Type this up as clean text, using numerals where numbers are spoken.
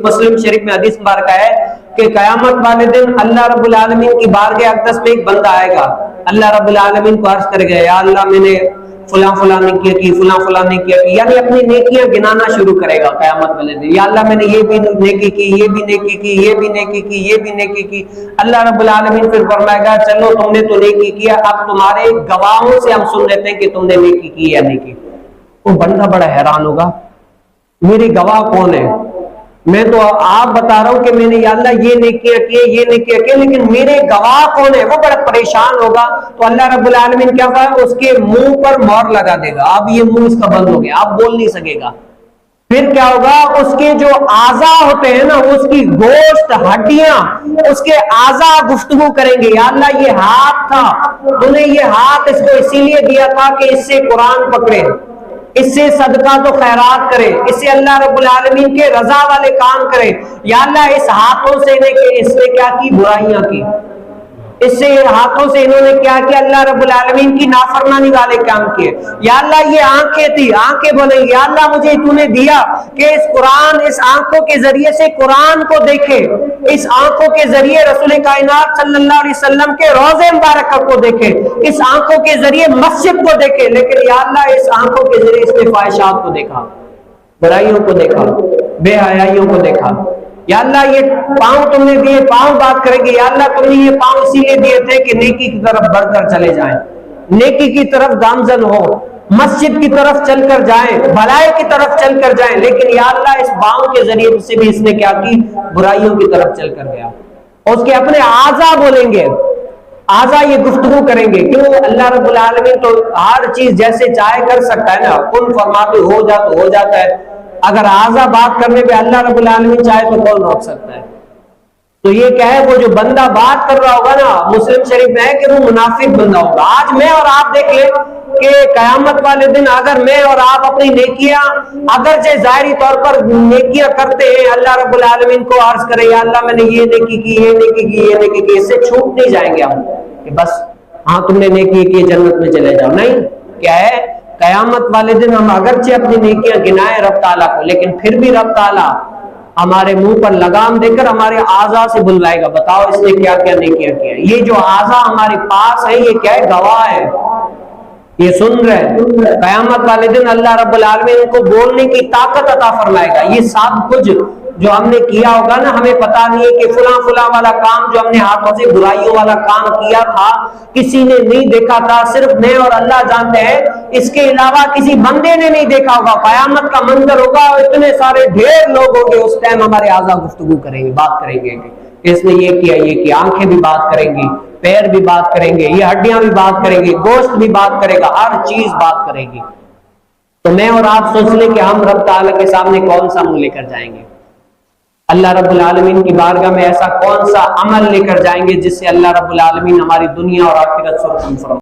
مسلم شریف میں حدیث مبارکہ ہے کہ قیامت والے دن اللہ رب العالمین کی بارگاہ اقدس میں ایک بندہ آئے گا، اللہ رب العالمین کو عرض کرے گا یا اللہ میں نے فلاں فلاں نیکیاں کی، فلاں فلاں نیکیاں کی، یعنی اپنی نیکیاں گنانا شروع کرے گا قیامت والے دن، یا اللہ میں نے یہ بھی نیکی کی، یہ بھی نیکی کی، یہ بھی نیکی کی، یہ بھی نیکی کی۔ اللہ رب العالمین پھر فرمائے گا چلو تم نے تو نیکی کیا، اب تمہارے گواہوں سے ہم سن لیتے ہیں کہ تم نے نیکی کی یا نیکی۔ وہ بندہ بڑا حیران ہوگا، میری گواہ کون ہے؟ میں تو آپ بتا رہا ہوں کہ میں نے یا اللہ یہ نیکیاں کی، یہ نیکیاں کی، لیکن میرے گواہ کون ہے؟ وہ بڑا پریشان ہوگا۔ تو اللہ رب العالمین کیا فرمائے؟ اس کے منہ پر مہر لگا دے گا، اب یہ منہ اس کا بند ہو گیا، اب بول نہیں سکے گا۔ پھر کیا ہوگا؟ اس کے جو اعضاء ہوتے ہیں نا، اس کی گوشت، ہڈیاں، اس کے اعضاء گفتگو کریں گے، یا اللہ یہ ہاتھ تھا، تو نے یہ ہاتھ اس کو اسی لیے دیا تھا کہ اس سے قرآن پکڑے، اس سے صدقہ تو خیرات کرے، اس سے اللہ رب العالمین کے رضا والے کام کرے۔ یا اللہ اس ہاتھوں سے اس نے کیا کی؟ برائیاں کی، اس سے ہاتھوں سے انہوں نے کیا کیا؟ اللہ رب العالمین کی نافرمانی والے کام کیے۔ یا اللہ یہ آنکھیں تھی، آنکھیں بولیں گی یا اللہ مجھے تو نے دیا کہ اس قرآن، اس آنکھوں کے ذریعے سے قرآن کو دیکھے، اس آنکھوں کے ذریعے رسول کائنات صلی اللہ علیہ وسلم کے روضے مبارکہ کو دیکھے، اس آنکھوں کے ذریعے مسجد کو دیکھے، لیکن یا اللہ اس آنکھوں کے ذریعے اس نے فاحشات کو دیکھا، برائیوں کو دیکھا، بے حیائیوں کو دیکھا۔ یا اللہ یہ پاؤں تم نے دیے، پاؤں بات کریں گے، یا اللہ تم نے یہ پاؤں اسی لیے دیے تھے کہ نیکی کی طرف بڑھ کر چلے جائیں، نیکی کی طرف گامزن ہو، مسجد کی طرف چل کر جائیں، بھلائی کی طرف چل کر جائیں، لیکن یا اللہ اس پاؤں کے ذریعے سے بھی اس نے کیا کی؟ برائیوں کی طرف چل کر گیا۔ اور اس کے اپنے اعضاء بولیں گے، اعضاء یہ گفتگو کریں گے، کیوں؟ اللہ رب العالمین تو ہر چیز جیسے چاہے کر سکتا ہے نا، کن فرماتے ہو جا تو ہو جاتا ہے۔ اگر اعضاء بات کرنے پہ اللہ رب العالمین چاہے تو کون روک سکتا ہے؟ تو یہ کیا ہے؟ وہ جو بندہ بات کر رہا ہوگا نا، مسلم شریف میں ہے کہ وہ منافق بندہ ہوگا۔ آج میں اور آپ دیکھ لیں کہ قیامت والے دن اگر میں اور آپ اپنی نیکیاں اگرچہ ظاہری طور پر نیکیاں کرتے ہیں، اللہ رب العالمین کو عرض کرے یا اللہ میں نے یہ نیکی کی، یہ نیکی کی، یہ نیکی کی، اس سے چھوٹ نہیں جائیں گے ہم کہ بس ہاں تم نے نیکی کی جنت میں چلے جاؤ، نہیں۔ کیا ہے؟ قیامت والے دن ہم اگرچہ اپنی نیکیاں گنائیں رب تعالیٰ کو، لیکن پھر بھی رب تعالیٰ ہمارے منہ پر لگام دے کر ہمارے اعضاء سے بلوائے گا، بتاؤ اس نے کیا کیا نیکیاں کیا۔ یہ جو اعضاء ہمارے پاس ہیں یہ کیا ہے؟ گواہ ہے، یہ سن رہے۔ قیامت والے دن اللہ رب العالمین کو بولنے کی طاقت عطا فرمائے گا۔ یہ سب کچھ جو ہم نے کیا ہوگا نا، ہمیں پتا نہیں ہے کہ فلاں فلاں والا کام جو ہم نے ہاتھوں سے برائیوں والا کام کیا تھا کسی نے نہیں دیکھا تھا، صرف میں اور اللہ جانتے ہیں، اس کے علاوہ کسی بندے نے نہیں دیکھا ہوگا۔ قیامت کا منظر ہوگا، اتنے سارے ڈھیر لوگ ہوں گے، اس ٹائم ہمارے اعضاء گفتگو کریں گے، بات کریں گے کہ اس نے یہ کیا، یہ کیا۔ آنکھیں بھی بات کریں گی، پیر بھی بات کریں گے، یہ ہڈیاں بھی بات کریں گی، گوشت بھی بات کرے گا، ہر چیز بات کرے گی۔ تو میں اور آپ سوچ لیں کہ ہم رب تعالیٰ کے سامنے کون سا منہ لے کر جائیں گے؟ اللہ رب العالمین کی بارگاہ میں ایسا کون سا عمل لے کر جائیں گے جس سے اللہ رب العالمین ہماری دنیا اور آخرت سرخرو فرمائے۔